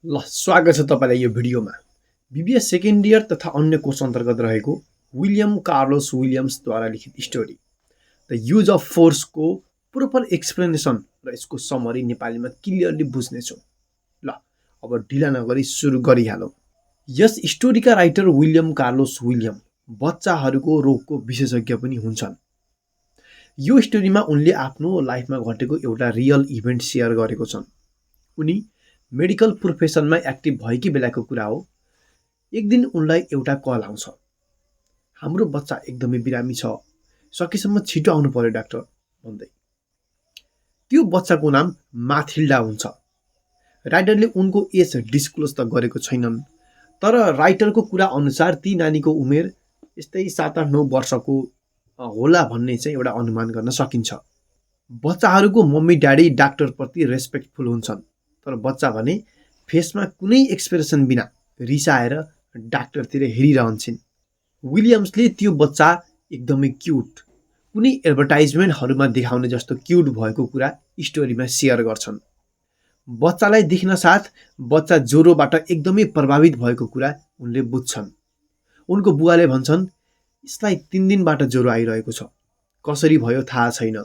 स्वागत छ तपाईँलाई यो भिडियोमा। बीबीए सेकेन्ड इयर तथा अन्य कोर्स अन्तर्गत रहेको विलियम कार्लोस विलियम्सद्वारा लिखित स्टोरी द युज अफ फोर्सको प्रोपर एक्सप्लेनेसन र यसको समरी नेपालीमा क्लियरली बुझ्नेछौँ। ल अब ढिला नगरी सुरु गरिहालौँ। यस स्टोरीका राइटर विलियम कार्लोस विलियम बच्चाहरूको रोगको विशेषज्ञ पनि हुन्छन्। यो स्टोरीमा उनले आफ्नो लाइफमा घटेको एउटा रियल इभेन्ट सेयर गरेको छन्। उनी मेडिकल प्रोफेसनमा एक्टिभ भएकी बेलाको कुरा हो। एक दिन उनलाई एउटा कल आउँछ, हाम्रो बच्चा एकदमै बिरामी छ, सकेसम्म छिटो आउनु पर्यो डाक्टर भन्दै। त्यो बच्चाको नाम माथिल्डा हुन्छ। राइटरले उनको एज डिस्क्लोज त गरेको छैनन्, तर राइटरको कुरा अनुसार ती नानीको उमेर यस्तै 7-8-9 वर्षको होला भन्ने चाहिँ एउटा अनुमान गर्न सकिन्छ। बच्चाहरूको मम्मी ड्याडी डाक्टरप्रति रेस्पेक्टफुल हुन्छन्, तर बच्चा भने फेसमा कुनै एक्सप्रेसन बिना रिसाएर डाक्टरतिर हेरिरहन्छन्। विलियम्सले त्यो बच्चा एकदमै क्युट, कुनै एडभर्टाइजमेन्टहरूमा देखाउने जस्तो क्युट भएको कुरा स्टोरीमा सेयर गर्छन्। बच्चालाई देख्न साथ बच्चा ज्वरोबाट एकदमै प्रभावित भएको कुरा उनले बुझ्छन्। उनको बुवाले भन्छन्, यसलाई 3 दिनबाट ज्वरो आइरहेको छ, कसरी भयो थाहा छैन,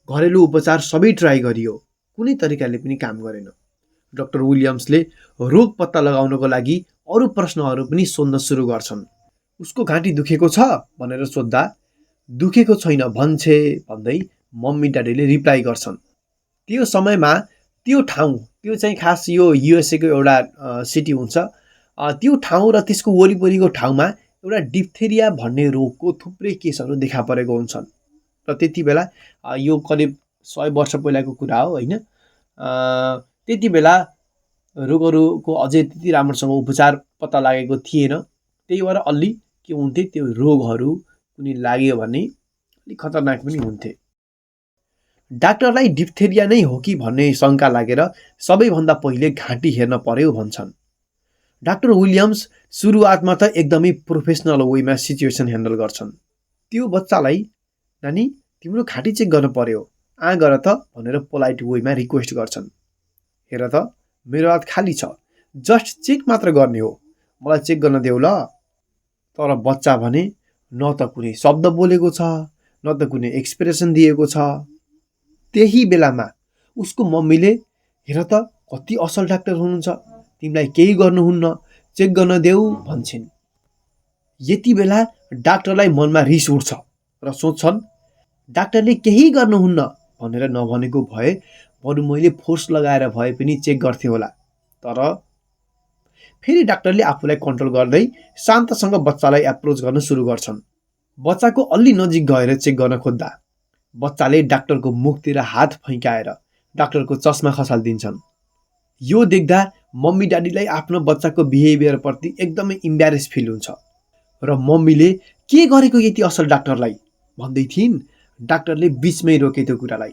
घरेलु उपचार सबै ट्राई गरियो, कुनै तरिकाले पनि काम गरेन। डाक्टर विलियम्सले रोग पत्ता लगाउनको लागि अरू प्रश्नहरू पनि सोध्न सुरु गर्छन्। उसको घाँटी दुखेको छ भनेर सोद्धा दुखेको छैन भन्छे भन्दै मम्मी ड्याडीले रिप्लाई गर्छन्। त्यो समयमा त्यो ठाउँ, त्यो चाहिँ खास यो युएसएको एउटा सिटी हुन्छ, त्यो ठाउँ र त्यसको वरिपरिको ठाउँमा एउटा डिप्थेरिया भन्ने रोगको थुप्रै केसहरू देखा परेको हुन्छन्। र त्यति बेला यो करिब 100 वर्ष पहिलाको कुरा हो होइन। त्यति बेला रोगहरूको अझै त्यति राम्रोसँग उपचार पत्ता लागेको थिएन। त्यही भएर अलि के हुन्थे, त्यो रोगहरू कुनै लाग्यो भने अलिक खतरनाक पनि हुन्थे। डाक्टरलाई डिप्थेरिया नै हो कि भन्ने शङ्का लागेर सबैभन्दा पहिले घाँटी हेर्न पर्यो भन्छन्। डाक्टर विलियम्स सुरुवातमा त एकदमै प्रोफेसनल वेमा सिचुएसन ह्यान्डल गर्छन्। त्यो बच्चालाई, नानी तिम्रो घाँटी चेक गर्न पर्यो, गर त भनेर पोलाइट वेमा रिक्वेस्ट गर्छन्। हेर त मेरो हात खाली छ, जस्ट चेक मात्र गर्ने हो, मलाई चेक गर्न देऊ ल। तर बच्चा भने न त कुनै शब्द बोलेको छ, न त कुनै एक्सप्रेसन दिएको छ। त्यही बेलामा उसको मम्मीले, हेर त कति असल डाक्टर हुनुहुन्छ, तिमीलाई केही गर्नुहुन्न, चेक गर्न देऊ भन्छन्। यति बेला डाक्टरलाई मनमा रिस उठ्छ र सोच्छन्, डाक्टरले केही गर्नुहुन्न भनेर नभनेको भए बरु मैले फोर्स लगाएर भए पनि चेक गर्थे होला। तर फेरि डाक्टरले आफूलाई कन्ट्रोल गर्दै शान्तसँग बच्चालाई एप्रोच गर्न सुरु गर्छन्। बच्चाको अलि नजिक गएर चेक गर्न खोज्दा बच्चाले डाक्टरको मुखतिर हात फैकाएर डाक्टरको चस्मा खसालिदिन्छन्। यो देख्दा मम्मी ड्याडीलाई आफ्नो बच्चाको बिहेभियरप्रति एकदमै इम्ब्यारेस फिल हुन्छ र मम्मीले के गरेको यति असल डाक्टरलाई भन्दै थिइन्। डाक्टरले बिचमै रोके त्यो कुरालाई।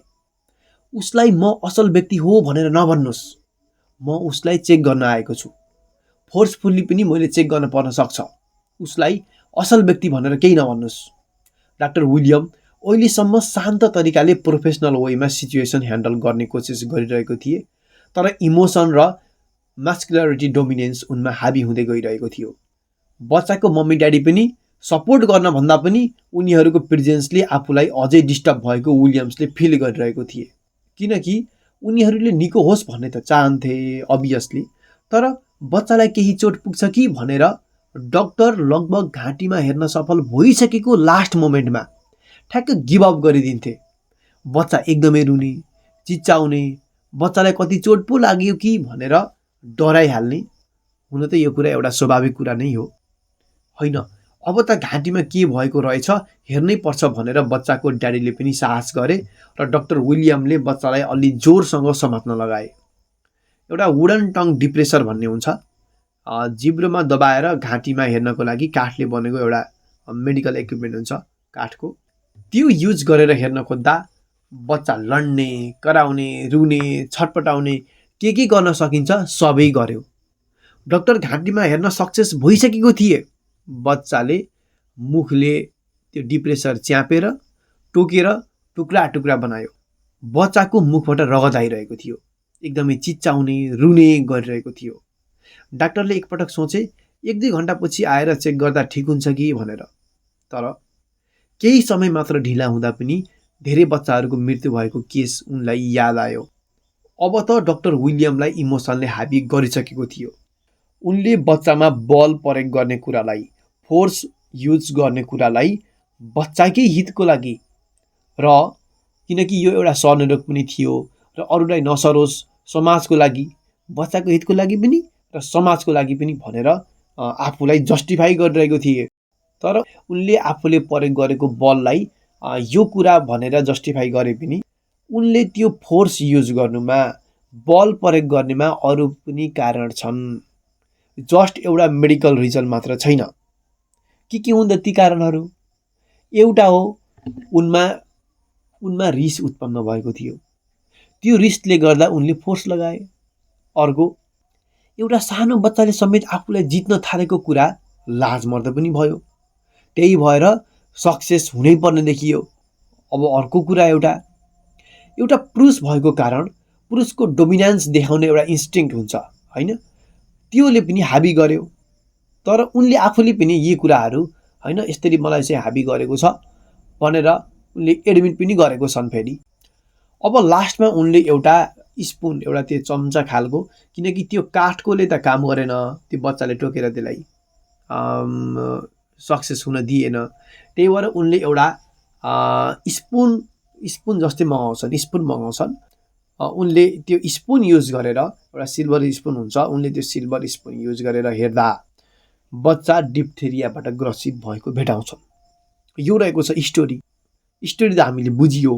उसलाई म असल व्यक्ति हो भनेर नभन्नुहोस्, म उसलाई चेक गर्न आएको छु, फोर्सफुल्ली पनि मैले चेक गर्न पर्न सक्छ, उसलाई असल व्यक्ति भनेर केही नभन्नुहोस्। डाक्टर विलियम अहिलेसम्म शान्त तरिकाले प्रोफेसनल वेमा सिचुएसन ह्यान्डल गर्ने कोसिस गरिरहेको थिए, तर इमोसन र मास्कुलरिटी डोमिनेन्स उनमा हाबी हुँदै गइरहेको थियो। बच्चाको मम्मी ड्याडी पनि सपोर्ट गर्न भन्दा पनि उनीहरूको प्रेजेन्सले आफूलाई अझै डिस्टर्ब भएको विलियम्सले फिल गरिरहेको थिए, किनकि उनीहरूले निको होस् भन्ने त चाहन्थे अभियसली। तर बच्चालाई केही चोट पुग्छ कि भनेर डाक्टर लगभग घाँटीमा हेर्न सफल भइसकेको लास्ट मोमेन्टमा ठ्याक्क गिभ अप गरिदिन्थे। बच्चा एकदमै रुने, चिच्चाउने, बच्चालाई कति चोट पो लाग्यो कि भनेर डराइहाल्ने। हुन त यो कुरा एउटा स्वाभाविक कुरा नै हो होइन। अब त घाँटीमा के भएको रहेछ हेर्नै पर्छ भनेर बच्चाको ड्याडीले पनि साहस गरे र डाक्टर विलियमले बच्चालाई अलि जोरसँग समात्न लगाए। एउटा वुडन टङ डिप्रेसर भन्ने हुन्छ, जिब्रोमा दबाएर घाँटीमा हेर्नको लागि काठले बनेको एउटा मेडिकल इक्विपमेन्ट हुन्छ काठको, त्यो युज गरेर हेर्न खोज्दा बच्चा लड्ने, कराउने, रुने, छटपटाउने, के गर्न सकिन्छ सबै गर्यो। डाक्टर घाँटीमा हेर्न सक्सेस भइसकेको थिए। बच्चाले मुखले त्यो डिप्रेसर च्यापेर टोकेर टुक्रा टुक्रा बनायो। बच्चाको मुखबाट रगत आइरहेको थियो, एकदमै चिच्चाउने रुने गरिरहेको थियो। डाक्टरले एकपटक सोचे 1-2 घण्टापछि आएर चेक गर्दा ठिक हुन्छ कि भनेर। तर केही समय मात्र ढिला हुँदा पनि धेरै बच्चाहरूको मृत्यु भएको केस उनलाई याद आयो। अब त डाक्टर विलियमलाई इमोसनले हाबी गरिसकेको थियो। उनले बच्चामा बल प्रयोग गर्ने कुरालाई, फोर्स युज गर्ने कुरालाई बच्चाकै हितको लागि र किनकि यो एउटा सर्वनिरोग पनि थियो र अरूलाई नसरोस्, समाजको लागि, बच्चाको हितको लागि पनि र समाजको लागि पनि भनेर आफूलाई जस्टिफाई गरिरहेको थिए। तर उनले आफूले प्रयोग गरेको बललाई यो कुरा भनेर जस्टिफाई गरे पनि उनले त्यो फोर्स युज गर्नुमा, बल प्रयोग गर्नेमा अरू पनि कारण छन्। जस्ट एउटा मेडिकल रिजन मात्र छैन। के हुन् त ती कारणहरू? एउटा हो उनमा रिस उत्पन्न भएको थियो। त्यो रिसले गर्दा उनले फोर्स लगाए। अर्को, एउटा सानो बच्चाले समेत आफूलाई जित्न थालेको कुरा लाजमर्दो पनि भयो। त्यही भएर सक्सेस हुनै पर्ने देखियो। अब अर्को कुरा, एउटा पुरुष भएको कारण पुरुषको डोमिनेन्स देखाउने एउटा इन्स्टिङ्क्ट हुन्छ हैन, त्योले पनि हाबी गर्यो। तर उनले आफूले पनि यी कुराहरू हैन यसरी मलाई चाहिँ हाबी गरेको छ भनेर उनले एडमिट पनि गरेको छन् फेरि। अब लास्टमा उनले एउटा स्पुन, एउटा त्यो चम्चा खालको, किनकि त्यो काठकोले त काम गरेन, त्यो बच्चाले टोकेर त्यसलाई सक्सेस हुन दिएन। त्यही भएर उनले एउटा स्पुन जस्तै मगाउँछन्। उनले त्यो स्पुन युज गरेर, एउटा सिल्भर स्पुन हुन्छ, उनले त्यो सिल्भर स्पुन युज गरेर हेर्दा बच्चा डिप्थेरियाबाट ग्रसित भएको भेटाउँछन्। यो रहेको छ स्टोरी। स्टोरी त हामीले बुझियो,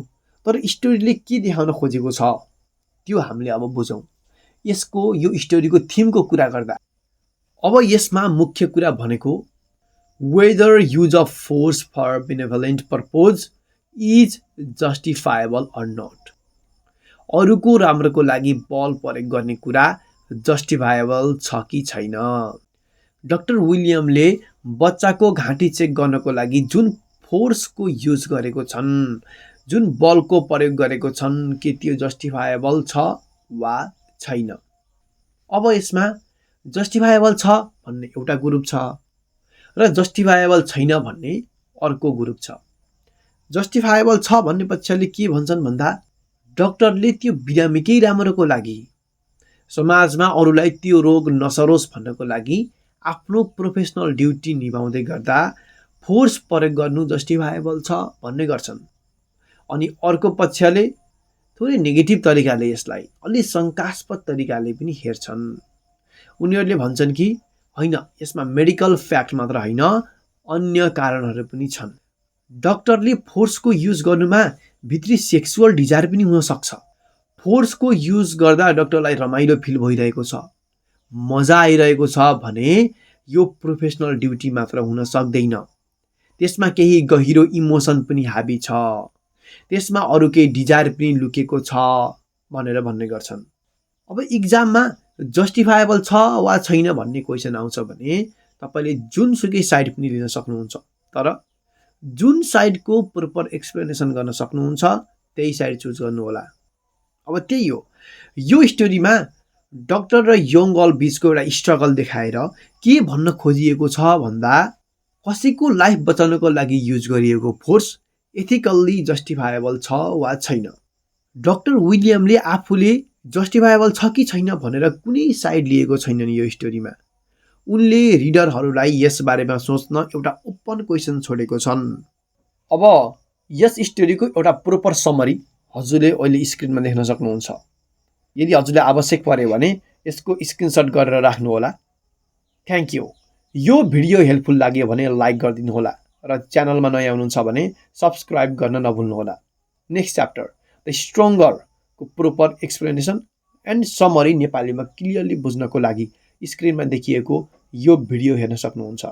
तर स्टोरीले के देखाउन खोजेको छ त्यो हामीले अब बुझौँ। यो स्टोरीको थिमको कुरा गर्दा अब यसमा मुख्य कुरा भनेको whether use of force for benevolent purpose is justifiable or not. अरूको राम्रोको लागि बल प्रयोग गर्ने कुरा जस्टिफाएबल छ कि छैन। डाक्टर विलियमले बच्चाको घाँटी चेक गर्नको लागि जुन फोर्सको युज गरेको छन्, जुन बलको प्रयोग गरेको छन्, के त्यो जस्टिफाएबल छ वा छैन। अब यसमा जस्टिफाएबल छ भन्ने एउटा ग्रुप छ र जस्टिफाएबल छैन भन्ने अर्को ग्रुप छ। जस्टिफाएबल छ भन्ने पक्षले के भन्छन् भन्दा डाक्टरले त्यो बिरामीकै राम्रोको लागि, समाजमा अरूलाई त्यो रोग नसरोस् भन्नको लागि आफ्नो प्रोफेसनल ड्युटी निभाउँदै गर्दा फोर्स प्रयोग गर्नु जस्टिफाएबल छ भन्ने गर्छन्। अनि अर्को पक्षले थोरै नेगेटिभ तरिकाले यसलाई अलि शङ्कास्पद तरिकाले पनि हेर्छन्। उनीहरूले भन्छन् कि होइन, यसमा मेडिकल फ्याक्ट मात्र होइन, अन्य कारणहरू पनि छन्। डाक्टरले फोर्सको युज गर्नुमा भित्री सेक्सुअल डिजायर पनि हुन सक्छ। फोर्सको युज गर्दा डाक्टरलाई रमाइलो फिल भइरहेको छ, मजा आइरहेको छ भने यो प्रोफेसनल ड्युटी मात्र हुन सक्दैन। त्यसमा केही गहिरो इमोसन पनि हाबी छ, त्यसमा अरू केही डिजायर पनि लुकेको छ भनेर भन्ने गर्छन्। अब इक्जाममा जस्टिफाएबल छ वा छैन भन्ने क्वेसन आउँछ भने तपाईले जुनसुकै साइड पनि लिन सक्नुहुन्छ, तर जुन साइडको प्रोपर एक्सप्लेनेसन गर्न सक्नुहुन्छ त्यही साइड चुज गर्नु होला। अब त्यही हो, यो स्टोरीमा डाक्टर र यङ गर्ल बीचको एउटा स्ट्रगल देखाएर के भन्न खोजिएको छ भन्दा कसैको लाइफ बचाउनको लागि युज गरिएको फोर्स एथिकल्ली जस्टिफाएबल छ वा छैन। डाक्टर विलियमले आफूले जस्टिफाएबल छ कि छैन भनेर कुनै साइड लिएको छैनन् यो स्टोरीमा। उनले रिडरहरूलाई यस बारेमा सोच्न एउटा ओपन क्वेसन छोडेको छन्। अब यस स्टोरीको एउटा प्रोपर समरी हजुरले अहिले स्क्रिनमा देख्न सक्नुहुन्छ। यदि हजुरले आवश्यक पर्यो भने यसको स्क्रिनशट गरेर राख्नु होला। Thank you. यो भिडियो हेल्पफुल लाग्यो भने लाइक गरिदिनु होला र च्यानलमा नयाँ हुनुहुन्छ भने सब्सक्राइब गर्न नभुल्नु होला। नेक्स्ट च्याप्टर द स्ट्रङ्गर को प्रोपर एक्सप्लेनेसन एन्ड समरी नेपालीमा क्लियरली बुझ्नको लागि स्क्रिनमा देखिएको यो भिडियो हेर्न सक्नुहुन्छ।